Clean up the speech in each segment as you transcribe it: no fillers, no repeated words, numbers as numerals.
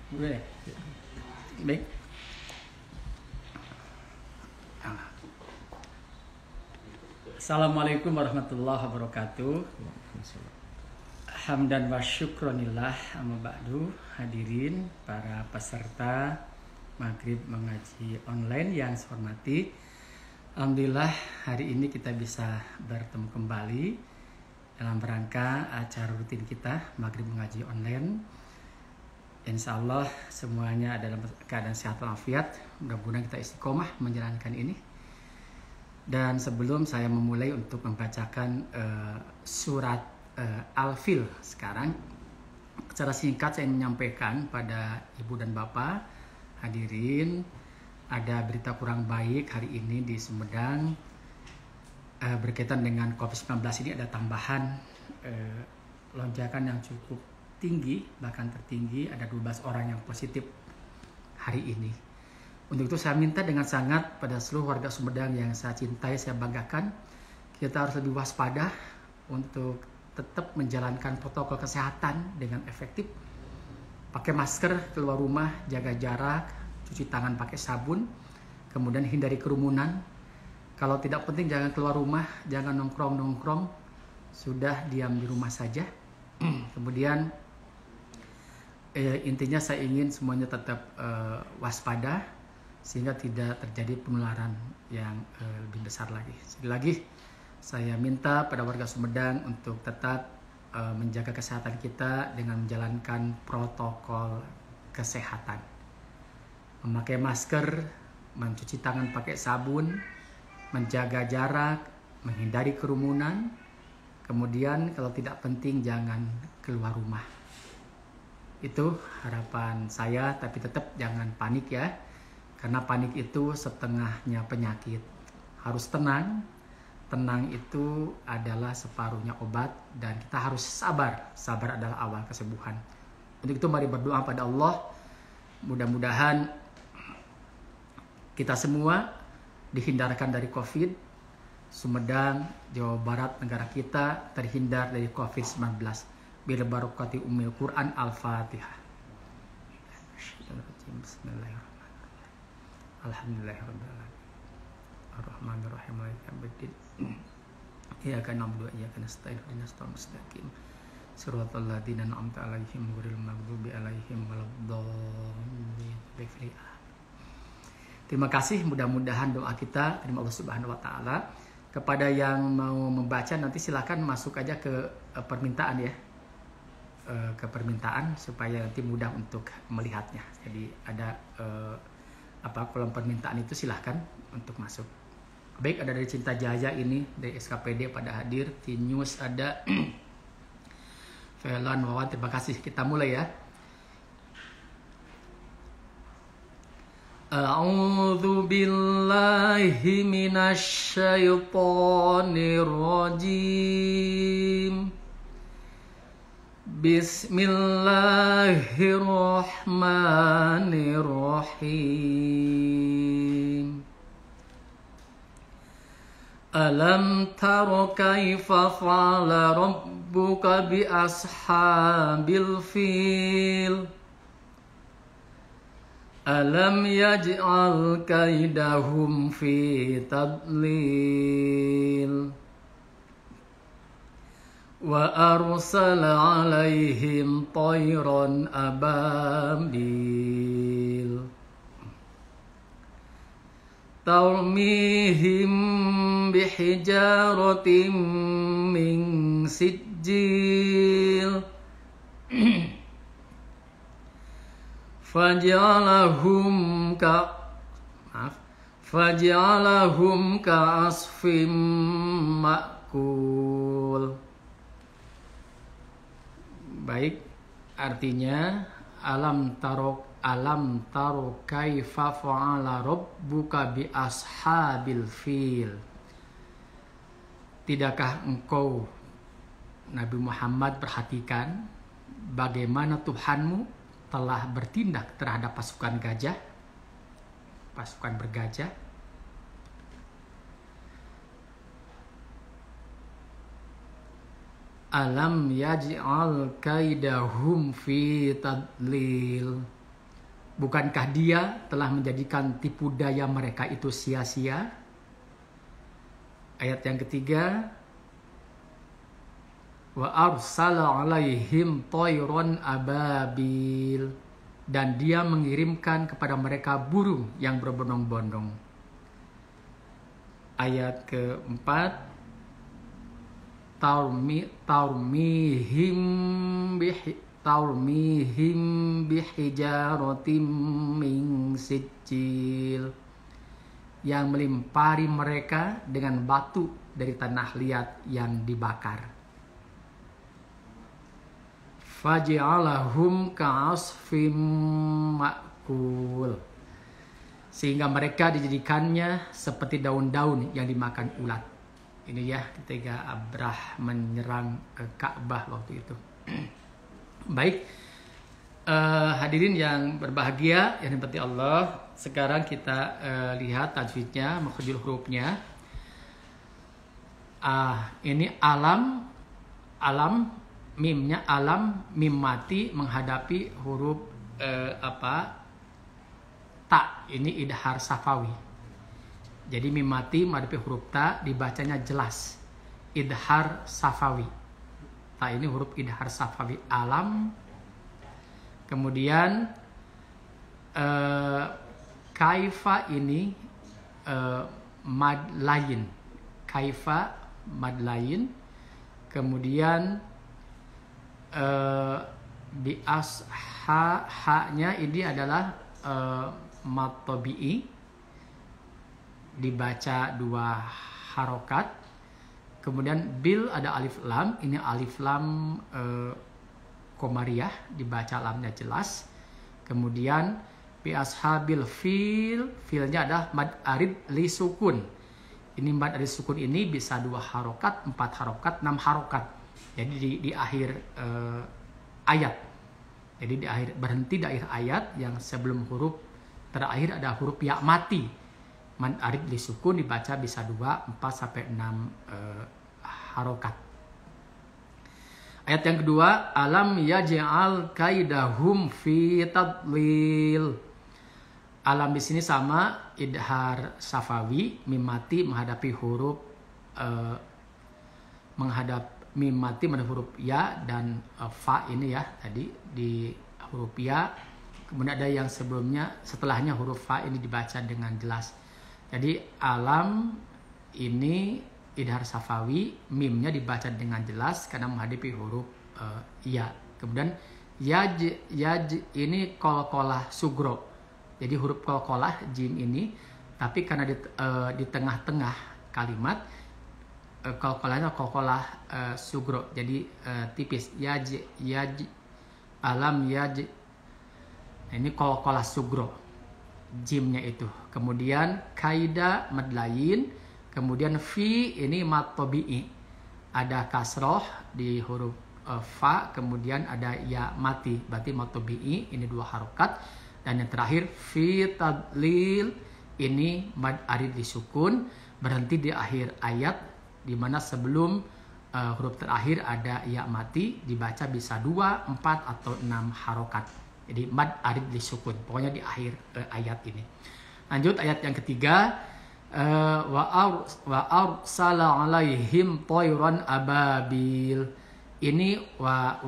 Boleh. Baik. Assalamualaikum warahmatullahi wabarakatuh. Hamdan wa syukronillah amma ba'du. Hadirin para peserta Maghrib Mengaji Online yang saya hormati, alhamdulillah hari ini kita bisa bertemu kembali dalam rangka acara rutin kita Maghrib Mengaji Online. Insya Allah semuanya dalam keadaan sehat walafiat. Mudah-mudahan kita istiqomah menjalankan ini. Dan sebelum saya memulai untuk membacakan surat Al-Fil sekarang, secara singkat saya menyampaikan pada Ibu dan Bapak hadirin, ada berita kurang baik hari ini di Sumedang berkaitan dengan COVID-19 ini. Ada tambahan lonjakan yang cukup tinggi, bahkan tertinggi, ada 12 orang yang positif hari ini. Untuk itu saya minta dengan sangat pada seluruh warga Sumedang yang saya cintai, saya banggakan, kita harus lebih waspada untuk tetap menjalankan protokol kesehatan dengan efektif. Pakai masker, keluar rumah, jaga jarak, cuci tangan pakai sabun, kemudian hindari kerumunan. Kalau tidak penting jangan keluar rumah, jangan nongkrong-nongkrong, sudah diam di rumah saja. Kemudian intinya saya ingin semuanya tetap waspada sehingga tidak terjadi penularan yang lebih besar lagi. Sekali lagi saya minta pada warga Sumedang untuk tetap menjaga kesehatan kita dengan menjalankan protokol kesehatan. Memakai masker, mencuci tangan pakai sabun, menjaga jarak, menghindari kerumunan. Kemudian kalau tidak penting jangan keluar rumah. Itu harapan saya, tapi tetap jangan panik ya. Karena panik itu setengahnya penyakit. Harus tenang. Tenang itu adalah separuhnya obat dan kita harus sabar. Sabar adalah awal kesembuhan. Untuk itu mari berdoa pada Allah. Mudah-mudahan kita semua dihindarkan dari COVID. Sumedang, Jawa Barat, negara kita terhindar dari COVID-19. Bil barakati ummil Quran Al-Fatihah. Bismillahirrahmanirrahim. Alhamdulillahirabbil alamin. Arrahmanirrahim. Maliki yaumiddin. Iyyaka na'budu wa iyyaka nasta'in. Ihdinas siratal mustaqim. Shiratal ladzina an'amta 'alaihim ghairil maghdubi 'alaihim waladdallin. Terima kasih, mudah-mudahan doa kita terima Allah Subhanahu wa taala. Kepada yang mau membaca nanti silakan masuk aja ke permintaan ya. Ke permintaan supaya nanti mudah untuk melihatnya. Jadi ada kolom permintaan itu silahkan untuk masuk. Baik, ada dari Cinta Jaya ini, dari SKPD pada hadir, T-News ada, Velan, Wawan, terima kasih. Kita mulai ya. A'udzu billahi minasy syaithanir rajim. Bismillahirrahmanirrahim. Alam tara kaifa fa'ala rabbuka bi ashabil fil. Alam yaj'al kaidahum fi tadlil. Wa arsala alaihim tayran ababil tarmihim bihijaratin min sijil faj'alahum ka asfim ma'kul. Baik, artinya alam taro kaifa fa'ala rabbuka bi ashabil fil. Tidakkah engkau Nabi Muhammad perhatikan bagaimana Tuhanmu telah bertindak terhadap pasukan gajah, pasukan bergajah? Alam yaj'al kaidahum fi tadlil. Bukankah dia telah menjadikan tipu daya mereka itu sia-sia? Ayat yang ketiga, wa arsala alaihim tayran ababil, dan dia mengirimkan kepada mereka burung yang berbondong-bondong. Ayat keempat, taurmihim bihijaratim min sijil, yang melimpari mereka dengan batu dari tanah liat yang dibakar. Faj'alahum ka'asfim ma'kul, sehingga mereka dijadikannya seperti daun-daun yang dimakan ulat. Ini ya ketika Abrah menyerang Ka'bah waktu itu. Baik, hadirin yang berbahagia yang diberkati Allah, sekarang kita lihat tajwidnya, makhrajul hurufnya. Ini alam, mimnya alam, mim mati menghadapi huruf ta. Ini idhar safawi. Jadi mim mati menghadapi huruf ta dibacanya jelas, idhar safawi. Ta ini huruf idhar safawi, alam. Kemudian kaifa ini mad lain, kaifa mad lain. Kemudian di ha-nya ini adalah mad tabi'i, dibaca 2 harokat. Kemudian bil ada alif lam, ini alif lam komariah, dibaca lamnya jelas. Kemudian bi ashabil fil, filnya adalah mad arid li sukun. Ini mad arid sukun ini bisa 2 harokat, 4 harokat, 6 harokat. Jadi di akhir ayat. Jadi di akhir, berhenti di akhir ayat yang sebelum huruf terakhir ada huruf ya mati. Mad arid li sukun dibaca bisa 2, 4 sampai 6 harokat. Ayat yang kedua, alam yaj'al kaidahum fi tadlil. Alam di sini sama idhar safawi, mim mati menghadapi huruf mim mati menghadapi huruf ya dan fa ini ya tadi di huruf ya. Kemudian ada yang sebelumnya, setelahnya huruf fa ini dibaca dengan jelas. Jadi alam ini idhar safawi, mimnya dibaca dengan jelas karena menghadapi huruf ya. Kemudian yaj ini qalqalah sugro. Jadi huruf qalqalah jim ini, tapi karena di tengah-tengah kalimat qalqalahnya qalqalah sugro. Jadi tipis. Yaj alam yaj. Nah, ini qalqalah sugro. Jimnya itu. Kemudian kaida mad lain. Kemudian fi ini mad tabi'i, ada kasroh di huruf fa, kemudian ada ya mati, berarti mad tabi'i ini 2 harokat. Dan yang terakhir fi tadlil, ini mad arid disukun, berhenti di akhir ayat, di mana sebelum huruf terakhir ada ya mati, dibaca bisa 2, 4 atau 6 harokat. Jadi mad arid disukun, pokoknya di akhir ayat ini. Lanjut ayat yang ketiga. Wa arsala alaihim tayran ababil. Ini wa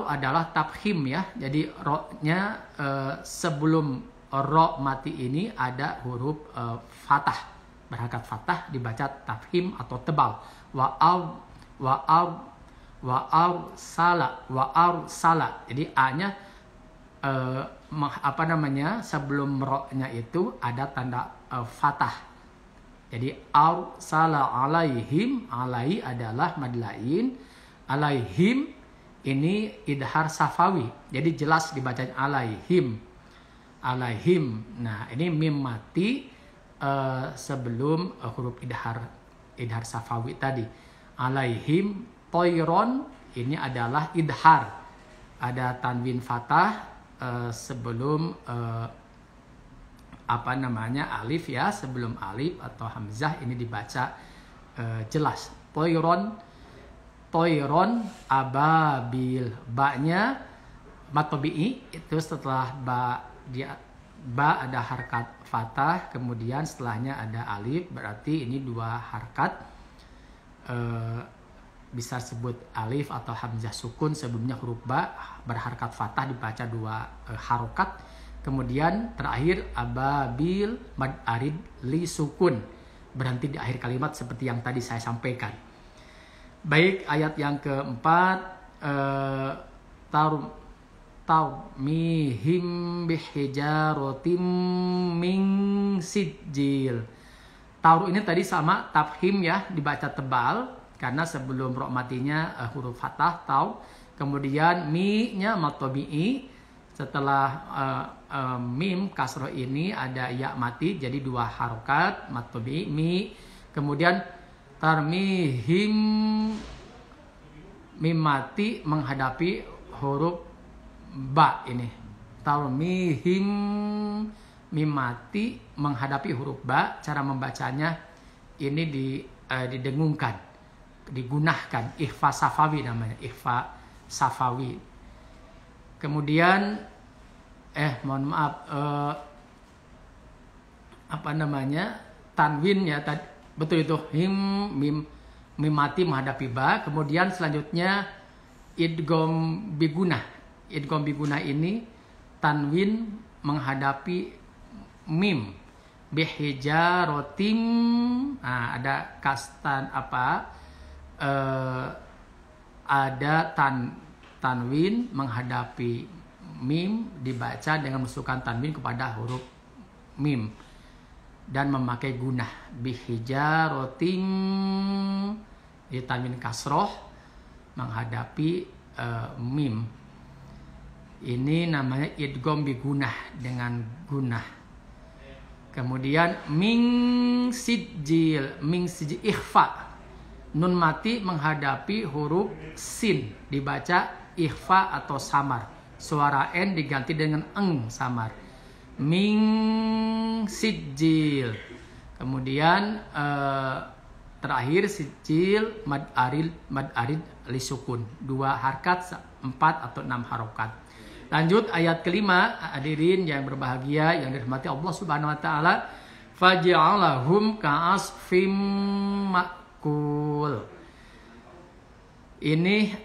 adalah tafkhim ya. Jadi ro-nya sebelum ro mati ini ada huruf fathah, berharokat fathah, dibaca tafkhim atau tebal. Wa arsala. Jadi a-nya sebelum ro-nya itu ada tanda fathah. Jadi arsala alaihim, alai adalah mad lain, alaihim ini idhar safawi. Jadi jelas dibacanya alaihim. Nah, ini mim mati sebelum huruf idhar safawi tadi. Alaihim toiron, ini adalah idhar. Ada tanwin fathah sebelum alif ya, sebelum alif atau hamzah ini dibaca jelas. Toiron ababil, ba-nya mat tabi'i itu setelah ba ada harkat fathah, kemudian setelahnya ada alif, berarti ini dua harkat, bisa sebut alif atau hamzah sukun. Sebelumnya huruf ba berharkat fathah dibaca dua harokat, kemudian terakhir ababil mad arid li sukun, berhenti di akhir kalimat seperti yang tadi saya sampaikan. Baik, ayat yang keempat, mihim bihijaratim min sijil. Taur ini tadi sama tafhim ya, dibaca tebal karena sebelum ro matinya huruf fathah tau, kemudian mi-nya mat tabi'i, setelah mim kasroh ini ada ya mati, jadi dua harokat mat tabi'i mi, kemudian tarmihim mim mati menghadapi huruf ba ini. Tarmihim mim mati menghadapi huruf ba, cara membacanya ini didengungkan, digunahkan, ikhfa safawi namanya, ikhfa safawi. Kemudian mohon maaf, apa namanya, tanwin ya tadi, betul itu, mim mati menghadapi ba. Kemudian selanjutnya idgham bigunah. Idgham bigunah ini tanwin menghadapi mim, bihijaratim. Nah, ada kastan ada tanwin menghadapi mim, dibaca dengan masukkan tanwin kepada huruf mim dan memakai gunah, bihijaratim, di tanwin kasroh menghadapi mim. Ini namanya idgham bigunah dengan gunah. Kemudian ming sijil ikhfa, nun mati menghadapi huruf sin, dibaca ikhfa atau samar, suara n diganti dengan eng samar, ming sijil. Kemudian terakhir sijil mad arid li sukun, dua harkat 4 atau 6 harokat. Lanjut ayat kelima, hadirin yang berbahagia yang dirahmati Allah Subhanahu wa taala, faj'alahum ka'asfim ma'kul. Ini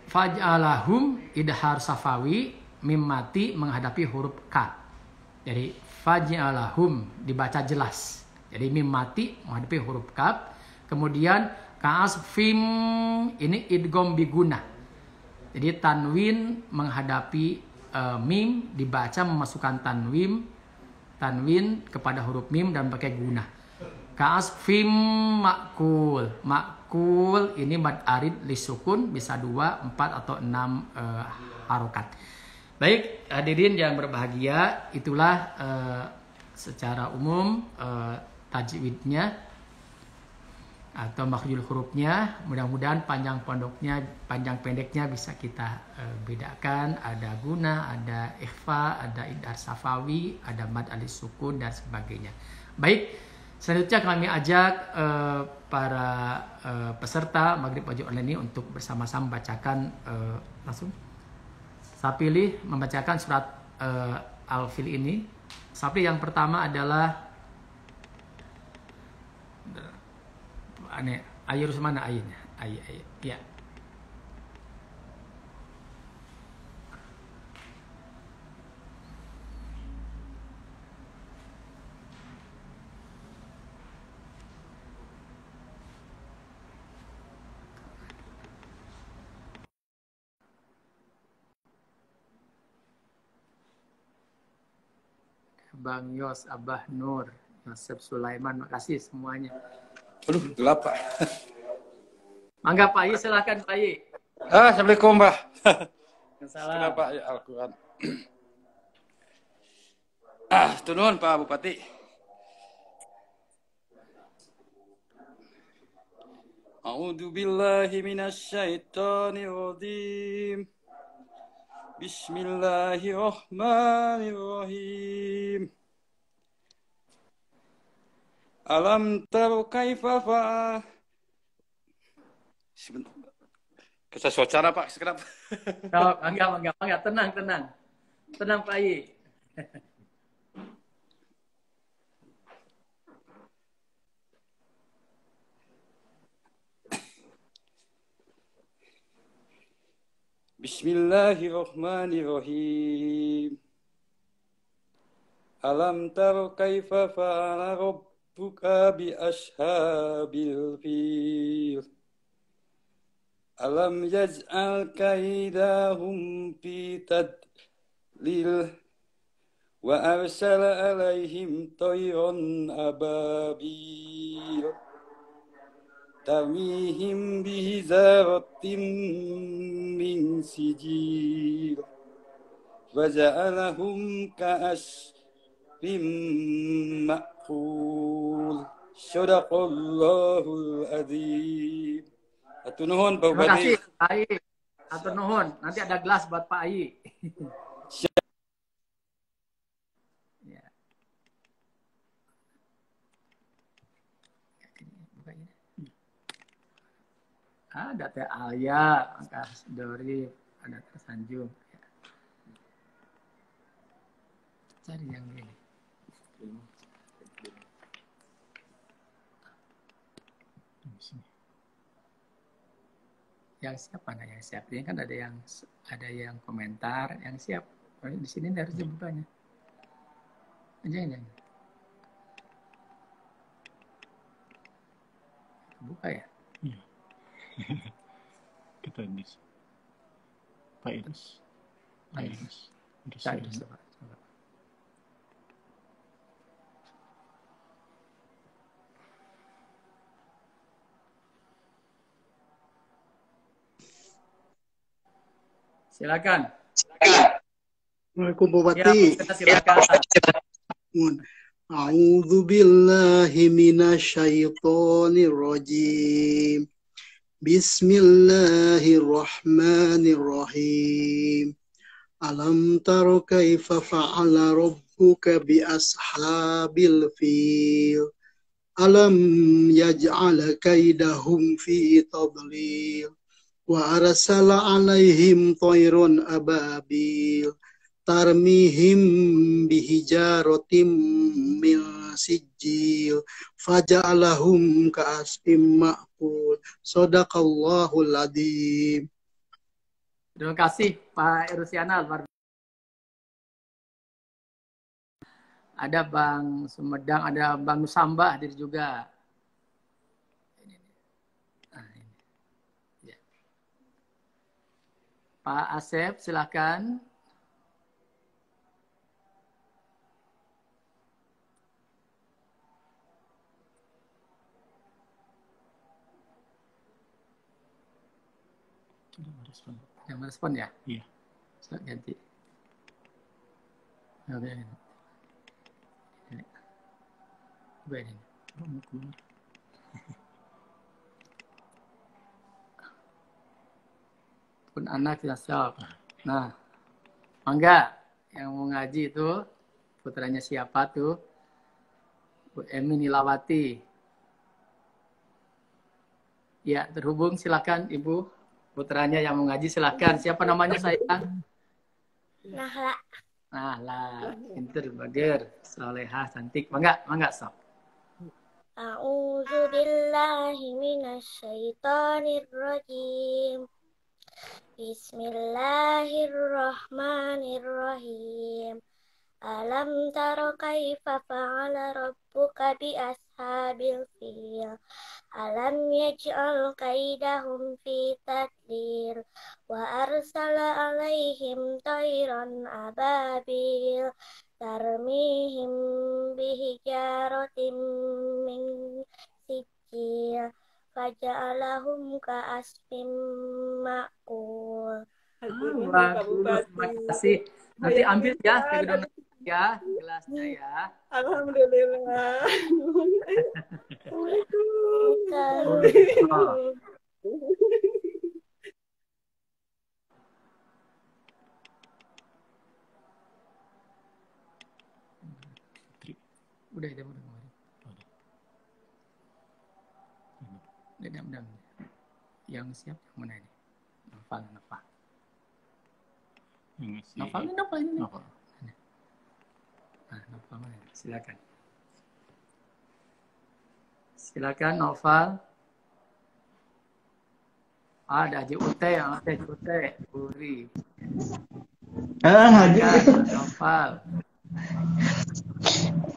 faj'alahum idhar safawi, mim mati menghadapi huruf ka. Jadi faj'alahum dibaca jelas. Jadi mim mati menghadapi huruf kaf. Kemudian ka'asfim ini idgham bigunah. Jadi tanwin menghadapi mim, dibaca memasukkan tanwin kepada huruf mim dan pakai gunah. Ka'asfim ma'kul. Ma'kul ini mad arid li sukun, bisa 2, 4 atau 6 harokat. Baik, hadirin yang berbahagia, itulah secara umum tajwidnya atau makhrajul hurufnya. Mudah-mudahan panjang pendeknya bisa kita bedakan. Ada guna, ada ikhfa, ada idhar safawi, ada mad alis sukun dan sebagainya. Baik, selanjutnya kami ajak para peserta Maghrib Wajib Online ini untuk bersama-sama membacakan, langsung saya pilih membacakan surat Al-Fil ini. Tapi yang pertama adalah ayat mana ayatnya? Ayat ya. Bang Yos, Abah Nur, Yosef Sulaiman, makasih semuanya. Aduh, gelap Pak. Mangga Pak Yi, silakan Pak Yi. Assalamualaikum Pak. Salam. Kenapa ya Al-Quran? Tunun Pak Bupati. A'udzu billahi minasyaitonir rajim. Bismillahirrahmanirrahim. Alam taru kaifa Kesal suara Pak, sekedap. Oh, enggak. Tenang Pak Ayi. Bismillahirrahmanirrahim. Alam taro kaifa fa'ala rabbuka bi ashabil fil. Alam yaj'al kaidahum fi tadlil wa arsala alaihim tayran ababil tarmihim bihizaratin min sijil waja'alahum ka'asfin ma'kul. Sadaqallahul adzim. Atur nuhun Pak Terima Bupati. kasih Pak Ayi. Atur nuhun. Nanti ada gelas buat Pak Ayi. Ya. Ada Teh Alia, Angkas Dori, ada Tersanjung. Ya. Cari yang ini. Yang siap mana yang siap? Ini kan ada yang komentar, yang siap. Di sini harus dibukanya. Jangan. Buka ya? Iya. Kita Idris. Pak Idris. Pak Idris. Cari coba. Silakan. Assalamualaikum Ya, Bupati. silakan. A'udzu billahi minasyaitonir rajim. Bismillahirrahmanirrahim. Alam taro kaifa fa'ala rabbuka bi ashabil fil. Alam yaj'al kaidahum fi tadlil. Wa arsala alaihim tayron ababil. Tarmihim bihijaratim min sijil faja'alahum ka'asfim ma'kul. Shadaqallahul adzim. Terima kasih Pak Erusiana. Ada Bang Sumedang, ada Bang Nusamba hadir juga. Ini. Ya. Pak Asep, silakan. Yang merespon ya? Iya. Saya ganti. Oke. Ini. Pun anak tidak siap. Nah, mangga yang mau ngaji itu putranya siapa tuh? Bu Emi Nilawati. Ya, terhubung silakan Ibu. Putranya yang mau ngaji silakan. Siapa namanya sayang? Nahla. Nahla. Pinter, bager, salehah, cantik. Mangga sok. A'udzu billahi minasyaitonir rajim. Bismillahirrahmanirrahim. Alam taro kaifa fa'ala rabbuka bi ashabil fil. Alam yaj'al kaidahum fi tadlil wa arsala alaihim tayran ababil tarmihim bihijaratin min sijil faja'alahum ka'asfin ma'kul. Bagus, terima kasih. Nanti ambil ya ke gedung ya gelasnya ya. Alhamdulillah. Udah kemarin. Udah. Yang siap yang mana ini? Novel, Novel. Yang si Novel ini, Novel ini. Novel. Nah, Novel mana? Silakan. Silakan Novel. Ada Haji Ute, Haji Ute, Uri. Silakan Novel.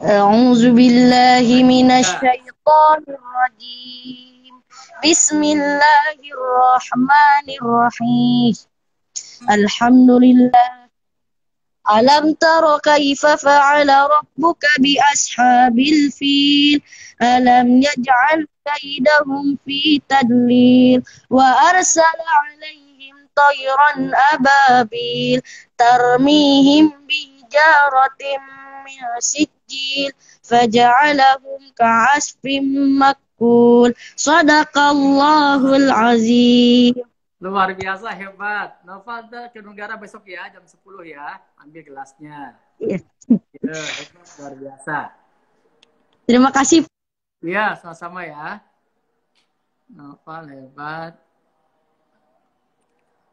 أعوذ بالله من Ya. الشيطان الرجيم بسم الله الرحمن الرحيم الحمد لله ألم تر كيف فعل ربك بأصحاب الفيل ألم يجعل كيدهم في تدليل وأرسل عليهم طيرا أبابيل ترميهم بحجارة من سجيل فجعلهم كعصف مأكول صدق الله العظيم. Luar biasa, hebat. Noval ke negara besok ya, jam 10 ya. Ambil gelasnya. Iya. Ya, hebat, luar biasa. Terima kasih. Iya, sama-sama ya. Noval hebat.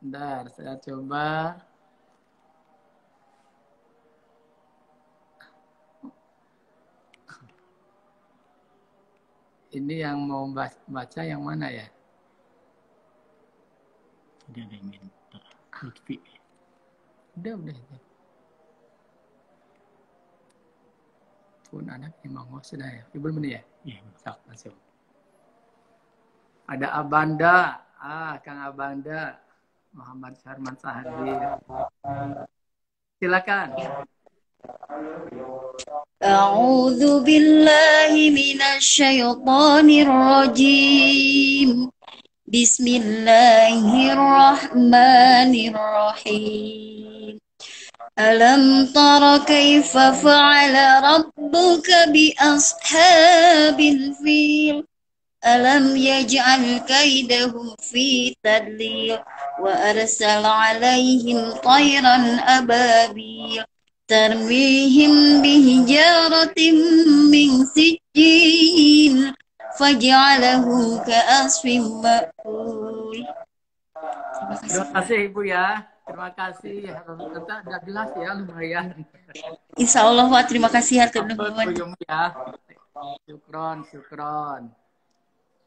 Bentar, saya coba. Ini yang mau baca yang mana ya? Dia ada yang minta Lutfi. Udah. Pun anak memang sudah ya. Belum ini ya? Iya, Sok, masuk. Ada Abanda. Kang Abanda. Muhammad Syarman Sahadi. Silakan. أعوذ بالله من الشيطان الرجيم بسم الله الرحمن الرحيم ألم تر كيف فعل ربك بأصحاب الفيل ألم يجعل كيدهم في تدليل وأرسل عليهم طيرا أبابيل ترميهم بحجارة من سجيل فجعلهم كعصف مأكول. Terima kasih Ibu ya. Terima kasih. Ada gelas ya, lumayan. Insya Allah Pak, terima kasih atur nuhun ya. Syukron.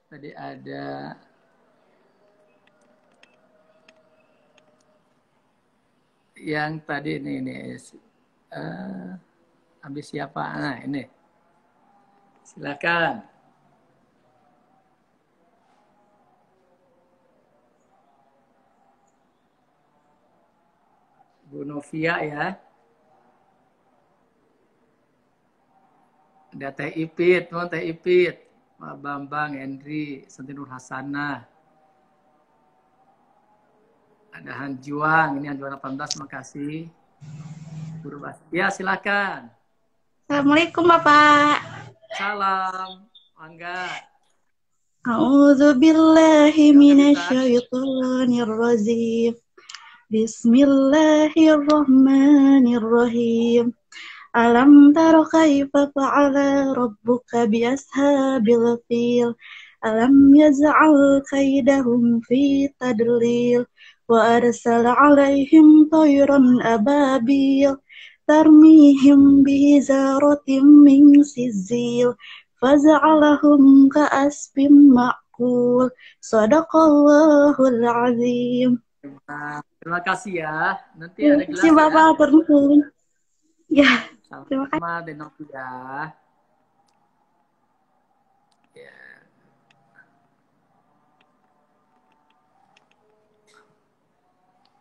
Tadi ada yang tadi ini habis siapa? Nah, ini. Silakan. Bu Novia ya. Ada Teh Ipit, Teh Ipit. Pak Bambang, Henry, Santi Nur Hasanah. Ada Han Juang, ini Han Juang 18, makasih. Guru Bas. Ya, silakan. Assalamualaikum Bapak. Salam, mangga. A'udzu billahi minasyaitonir rajim. Bismillahirrahmanirrahim. Alam tara kaifa fa'ala rabbuka bi ashabil fil alam yaj'al kaidahum fi tadlil wa arsala 'alaihim tayran ababil tarmihim bihizaratin min sijil faj'alahum ka'asfin ma'kul sadaqallahul azim. Terima kasih ya. Nanti ada gelas ya. Bapak pernuhun. Ya. Terima kasih. Sama Denok ya.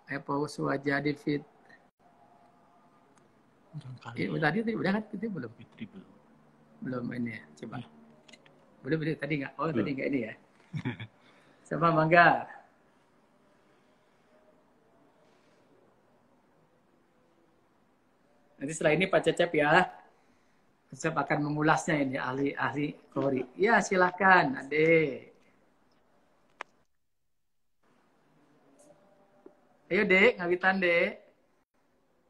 Ya. Pause wajah di fit. Tadi udah kan itu belum? Fitri belum. Belum ini ya. Coba. Belum tadi nggak? Oh belum. Tadi nggak ini ya. Sama mangga. Nanti setelah ini Pak Cecep ya. Cecep akan mengulasnya ini ahli Qori. Ya silakan, Ade. Ayo Dek, ngawitan Dek.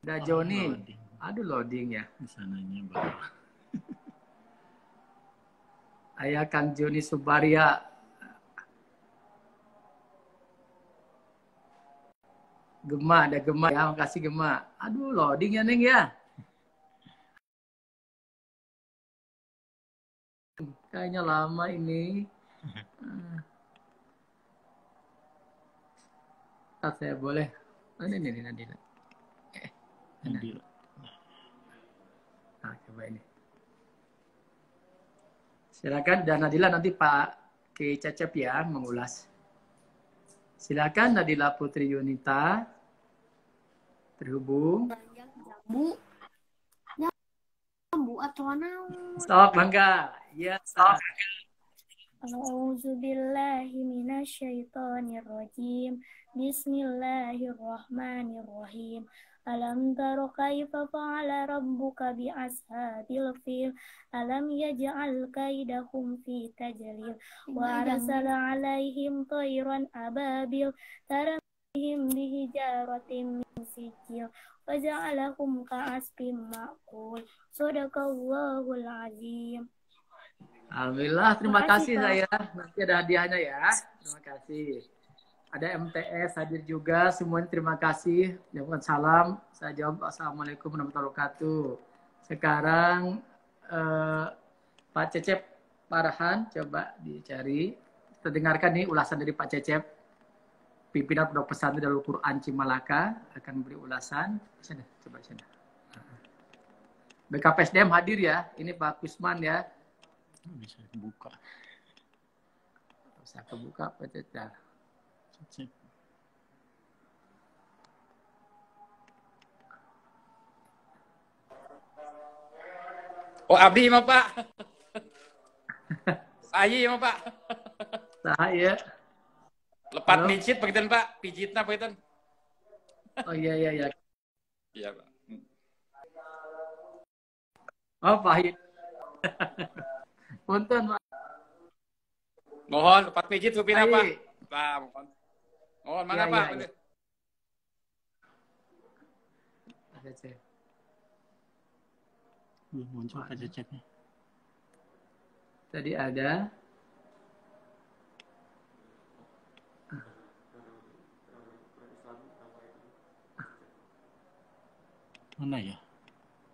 Udah Joni. Aduh loading ya. Di sananya baru. Ayah Kang Joni Subaria. Gema, ada Gema ya, makasih Gema. Aduh, loading ya Neng ya. Kayaknya lama ini. Saya boleh. Ini Nadila. Nadila. Nah, coba ini. Silakan dan Nadila, nanti Pak Ki Cecep ya mengulas. Silakan Nadila Putri Yunita terhubung. Bu atau naon? Stop, Bangga. Ya, stop. A'udzu billahi minasyaitonir rajim. Bismillahirrahmanirrahim. Alam tara kaifa fa'ala rabbuka bi ashabil fil? Alam yaj'al kaidahum fi tadlil wa arsala 'alaihim tayran ababil tarmihim bihijaratin min sijil wa ja'alahum ka'asfin ma'kul. Shadaqallahul azim. Alhamdulillah, terima kasih Pak. saya. Nanti ada hadiahnya ya. Terima kasih. Ada MTS hadir juga. Semuanya terima kasih. Jawabkan salam. Saya jawab Assalamualaikum warahmatullahi wabarakatuh. Sekarang Pak Cecep Parahan coba dicari. Kita dengarkan nih ulasan dari Pak Cecep. Pimpinan Pondok Pesantren Darul Quran Cimalaka akan memberi ulasan. Sana, coba sana. BKPSDM hadir ya. Ini Pak Kusman ya. Bisa buka. Bisa kebuka Pak Cecep. Oh, abdi mah Pak. Saya mah Pak. Saya. Lepat Halo? pijit begitu Pak. Pijitna begitu. Oh iya iya iya. Iya Pak. Oh pahit. Punten Pak. Mohon lepat pijit supina Pak. Baik. Pak, mohon. Mohon mana Iya, Pak? iya, iya. Belum muncul Pak Cecepnya. Tadi ada. Mana ya?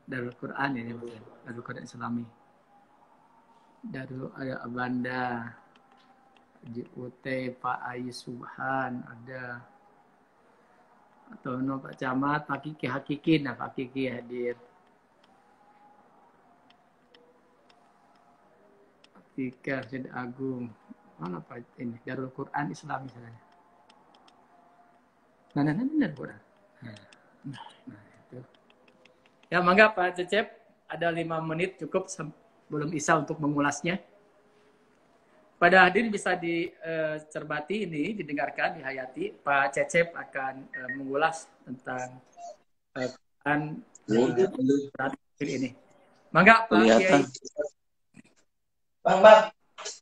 Darul Quran ini, Darul Quran Islami. Darul ada Abanda, JUT, Pak Ayi Subhan, ada atau no Pak Camat, Pak Kiki Hakikin, nah Pak Kiki hadir. Pak Tika, Syed Agung, mana Pak ini? Darul Quran Islami misalnya. Nah, Darul Quran. Nah, itu. Ya, mangga Pak Cecep, ada 5 menit cukup belum Isa untuk mengulasnya. Pada hadirin bisa dicermati ini, didengarkan, dihayati. Pak Cecep akan mengulas tentang ini. Mangga Pak Kiai. Bang,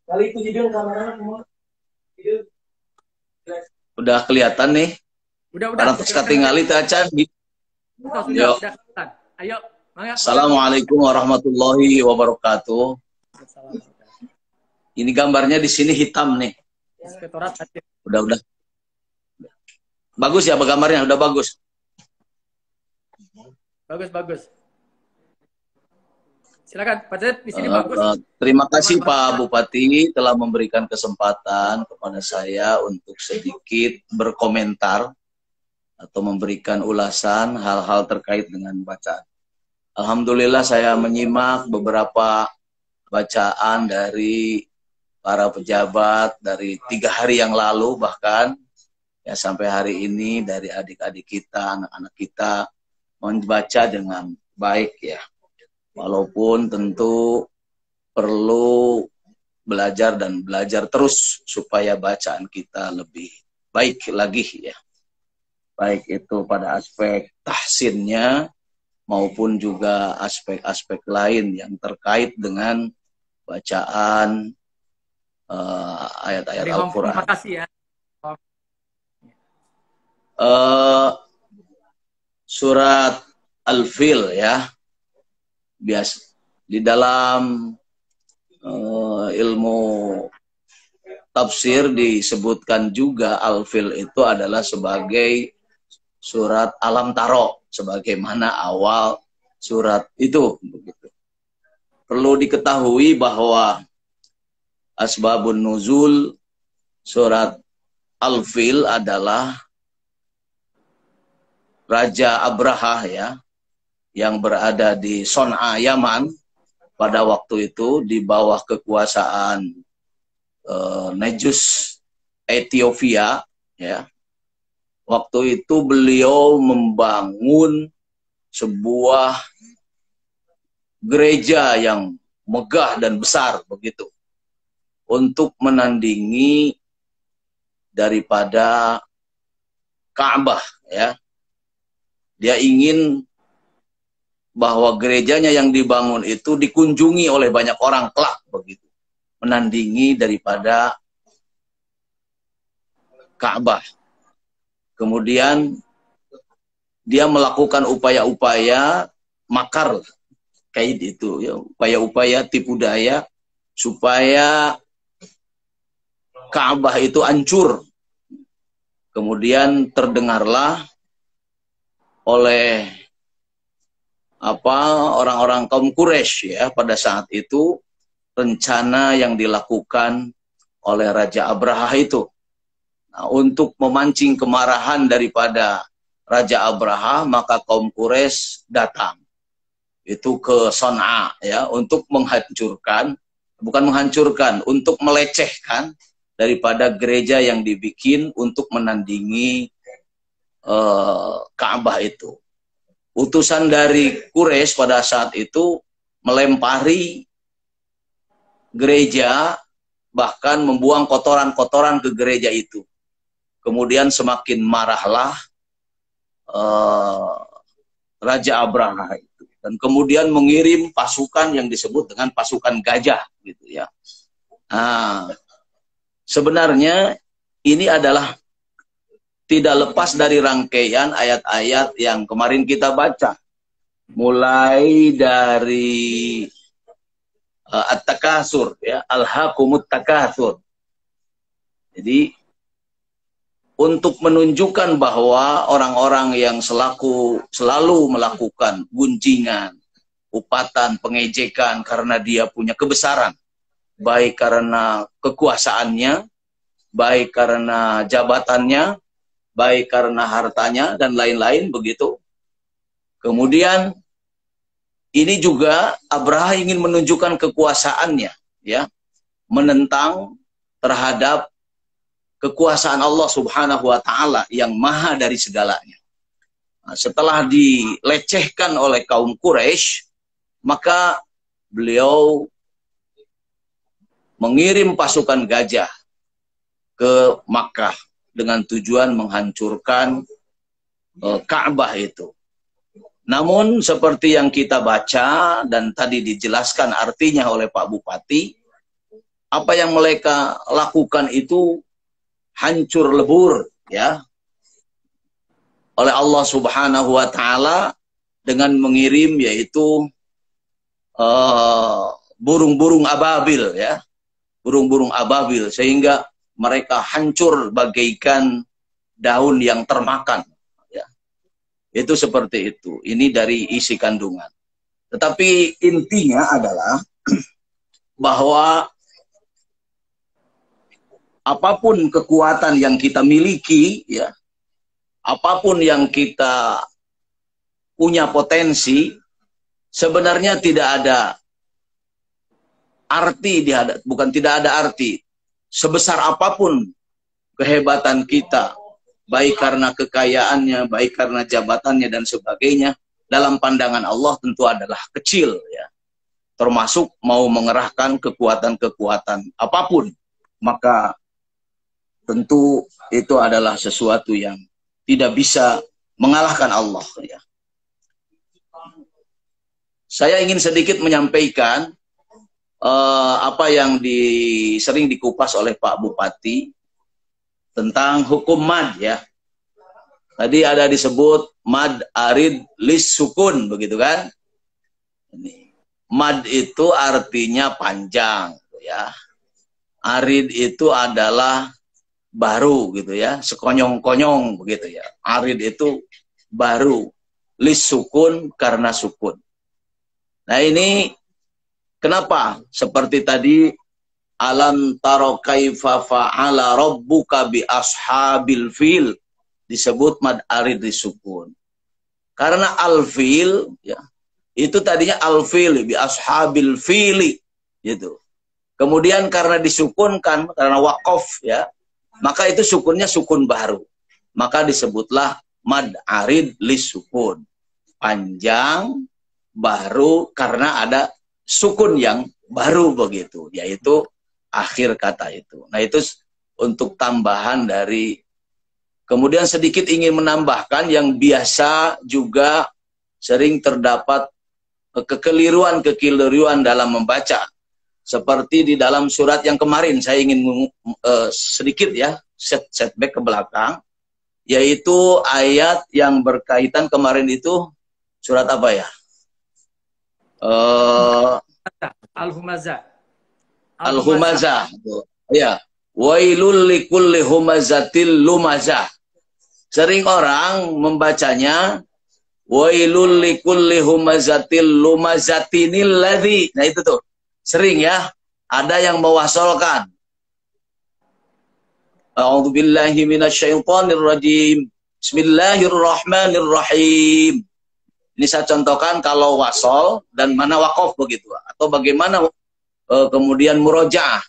kali itu judul kameranya semua. Udah kelihatan nih. Udah. Para ketinggalan acan. Sudah. Ayo, mangga. Assalamualaikum warahmatullahi wabarakatuh. Ini gambarnya di sini hitam nih. Inspektorat hadir. Udah. Bagus ya gambarnya, udah bagus. Bagus. Silakan Pak Cecep, di sini bagus. Terima kasih Pak Bupati telah memberikan kesempatan kepada saya untuk sedikit berkomentar atau memberikan ulasan hal-hal terkait dengan bacaan. Alhamdulillah saya menyimak beberapa bacaan dari para pejabat dari 3 hari yang lalu bahkan ya sampai hari ini dari adik-adik kita, anak-anak kita membaca dengan baik ya. Walaupun tentu perlu belajar dan belajar terus supaya bacaan kita lebih baik lagi ya. Baik itu pada aspek tahsinnya maupun juga aspek-aspek lain yang terkait dengan bacaan ayat-ayat Al-Quran. Terima kasih ya. Surat Al-Fil ya. Biasa di dalam ilmu tafsir disebutkan juga Al-Fil itu adalah sebagai surat Alam Taro sebagaimana awal surat itu. Begitu. Perlu diketahui bahwa asbabun nuzul surat Al-Fil adalah Raja Abraha ya, yang berada di Son'a, Yaman pada waktu itu di bawah kekuasaan Nejus Ethiopia ya. Waktu itu beliau membangun sebuah gereja yang megah dan besar begitu untuk menandingi daripada Ka'bah ya. Dia ingin bahwa gerejanya yang dibangun itu dikunjungi oleh banyak orang kelak begitu, menandingi daripada Ka'bah. Kemudian dia melakukan upaya-upaya makar kayak itu ya, upaya-upaya tipu daya supaya Ka'bah itu hancur. Kemudian terdengarlah oleh orang-orang kaum Quraisy ya pada saat itu rencana yang dilakukan oleh Raja Abraha itu. Nah, untuk memancing kemarahan daripada Raja Abraha, maka kaum Quraisy datang itu ke Son'a ya untuk menghancurkan, bukan menghancurkan, untuk melecehkan daripada gereja yang dibikin untuk menandingi Ka'bah itu. Utusan dari Quraisy pada saat itu melempari gereja, bahkan membuang kotoran-kotoran ke gereja itu. Kemudian semakin marahlah Raja Abraha itu, dan kemudian mengirim pasukan yang disebut dengan pasukan gajah, gitu ya. Nah, sebenarnya ini adalah tidak lepas dari rangkaian ayat-ayat yang kemarin kita baca, mulai dari At-Takatsur, ya, Alhaakumut Takatsur. Jadi untuk menunjukkan bahwa orang-orang yang selalu melakukan gunjingan, upatan, pengejekan karena dia punya kebesaran, baik karena kekuasaannya, baik karena jabatannya, baik karena hartanya, dan lain-lain begitu. Kemudian ini juga Abraha ingin menunjukkan kekuasaannya, ya, menentang terhadap kekuasaan Allah Subhanahu wa Ta'ala yang maha dari segalanya. Nah, setelah dilecehkan oleh kaum Quraisy, maka beliau mengirim pasukan gajah ke Makkah dengan tujuan menghancurkan Ka'bah itu. Namun seperti yang kita baca dan tadi dijelaskan artinya oleh Pak Bupati, apa yang mereka lakukan itu hancur lebur, ya, oleh Allah Subhanahu wa Ta'ala dengan mengirim yaitu burung-burung ababil, ya, burung-burung ababil, sehingga mereka hancur bagaikan daun yang termakan, ya. Itu seperti itu. Ini dari isi kandungan. Tetapi intinya adalah bahwa apapun kekuatan yang kita miliki, ya, apapun yang kita punya potensi, sebenarnya tidak ada arti, bukan tidak ada arti. Sebesar apapun kehebatan kita, baik karena kekayaannya, baik karena jabatannya dan sebagainya, dalam pandangan Allah tentu adalah kecil, ya. Termasuk mau mengerahkan kekuatan-kekuatan apapun, maka tentu itu adalah sesuatu yang tidak bisa mengalahkan Allah, ya. Saya ingin sedikit menyampaikan apa yang sering dikupas oleh Pak Bupati tentang hukum mad, ya. Tadi ada disebut mad arid lis sukun, begitu kan? Mad itu artinya panjang, ya. Arid itu adalah baru gitu ya, sekonyong-konyong begitu ya. Arid itu baru, lis sukun karena sukun. Nah ini kenapa? Seperti tadi, alam taro kaifa fa'ala rabbuka bi ashabil fil, disebut mad arid disukun. Karena al-fil ya, itu tadinya al-fil bi ashabil fili gitu. Kemudian karena disukunkan, karena waqaf ya, maka itu sukunnya sukun baru. Maka disebutlah mad arid lisukun. Panjang baru karena ada sukun yang baru begitu, yaitu akhir kata itu. Nah itu untuk tambahan dari, kemudian sedikit ingin menambahkan yang biasa juga sering terdapat kekeliruan dalam membaca. Seperti di dalam surat yang kemarin, saya ingin sedikit ya, setback ke belakang, yaitu ayat yang berkaitan kemarin itu, surat apa ya? Al-Humazah. Al-Humazah. Ya. Wailul likulli humazatil lumazah. Sering orang membacanya wailul likulli humazatil lumazatinil ladzi. Nah itu tuh. Sering ya, ada yang mewasolkan. A'udzubillahi minasyaitonirrajim. Bismillahirrahmanirrahim. Ini saya contohkan kalau wasol dan mana wakof begitu. Atau bagaimana kemudian murojaah.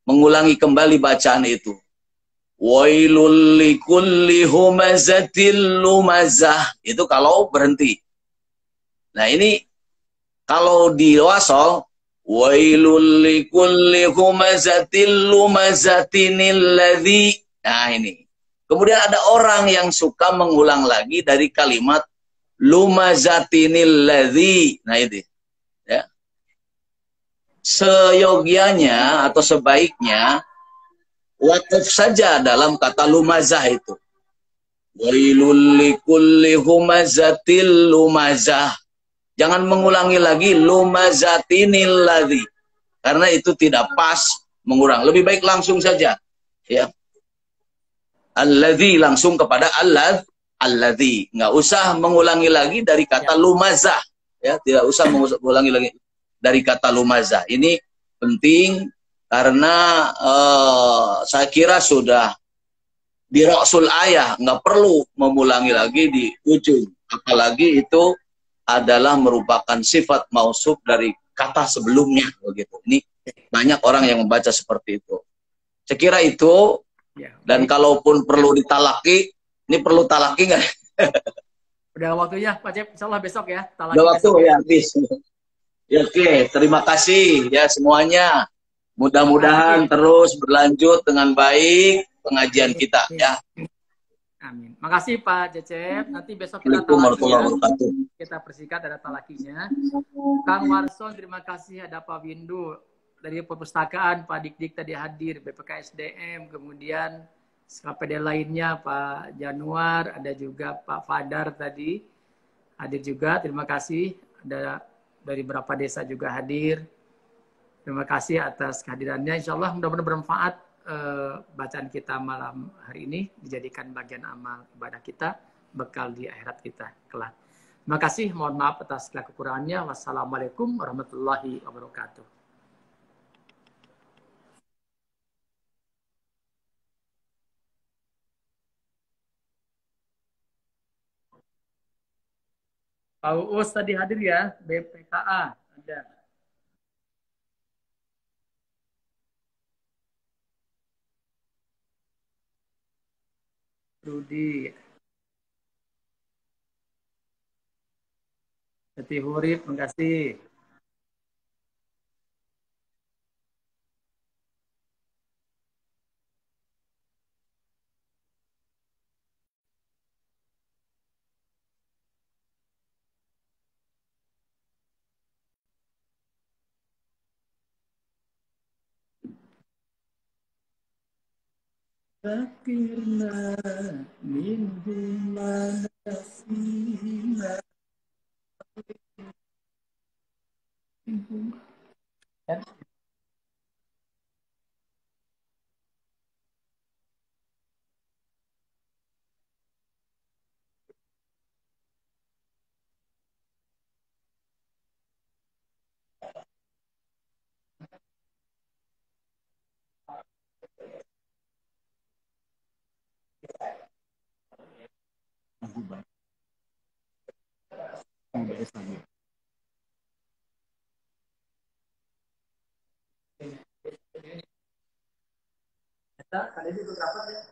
Mengulangi kembali bacaan itu. Wailul likulli humazatil lumazah. Itu kalau berhenti. Nah ini kalau di wasol, wailul likulli humazatil lumazatinil ladzi. Nah ini. Kemudian ada orang yang suka mengulang lagi dari kalimat lumazatinil ladzi. Nah itu. Ya. Seyogianya atau sebaiknya wakaf saja dalam kata lumazah itu. Wailul likulli humazatil lumazah. Jangan mengulangi lagi lumazatinil ladzi. Karena itu tidak pas mengulang. Lebih baik langsung saja. Ya. Alladzi langsung kepada alladzi. Nggak usah mengulangi lagi dari kata lumazah. Ya, tidak usah mengulangi lagi dari kata lumazah. Ini penting karena saya kira sudah di rasul ayah, nggak perlu mengulangi lagi di ujung. Apalagi itu adalah merupakan sifat mausuf dari kata sebelumnya begitu. Ini banyak orang yang membaca seperti itu. Saya kira itu, dan kalaupun perlu ditalaki, ini perlu talaki nggak? Udah waktunya Pak Cep, insya Allah besok ya. Talaki udah waktu ya, habis. Ya, oke, terima kasih ya semuanya. Mudah-mudahan terus berlanjut dengan baik pengajian kita ya. Amin. Makasih Pak Cecep. Nanti besok kita talakinya. Kita persingkat ada talakinya. Kang Warson, terima kasih. Ada Pak Windu dari perpustakaan, Pak Dik-Dik tadi hadir, BPKSDM, kemudian SKPD lainnya Pak Januar, ada juga Pak Fadar tadi hadir juga. Terima kasih. Ada dari beberapa desa juga hadir. Terima kasih atas kehadirannya. Insya Allah mudah-mudahan bermanfaat bacaan kita malam hari ini, dijadikan bagian amal ibadah kita, bekal di akhirat kita kelak. Terima kasih, mohon maaf atas segala kekurangannya. Wassalamualaikum warahmatullahi wabarakatuh. Pak Uus tadi hadir ya, BPKA ada. Rudi, Siti Hurif, terima kasih. Fakirna minhum manasina. lebih baik. MBS lagi. Kita kali itu berapa ya?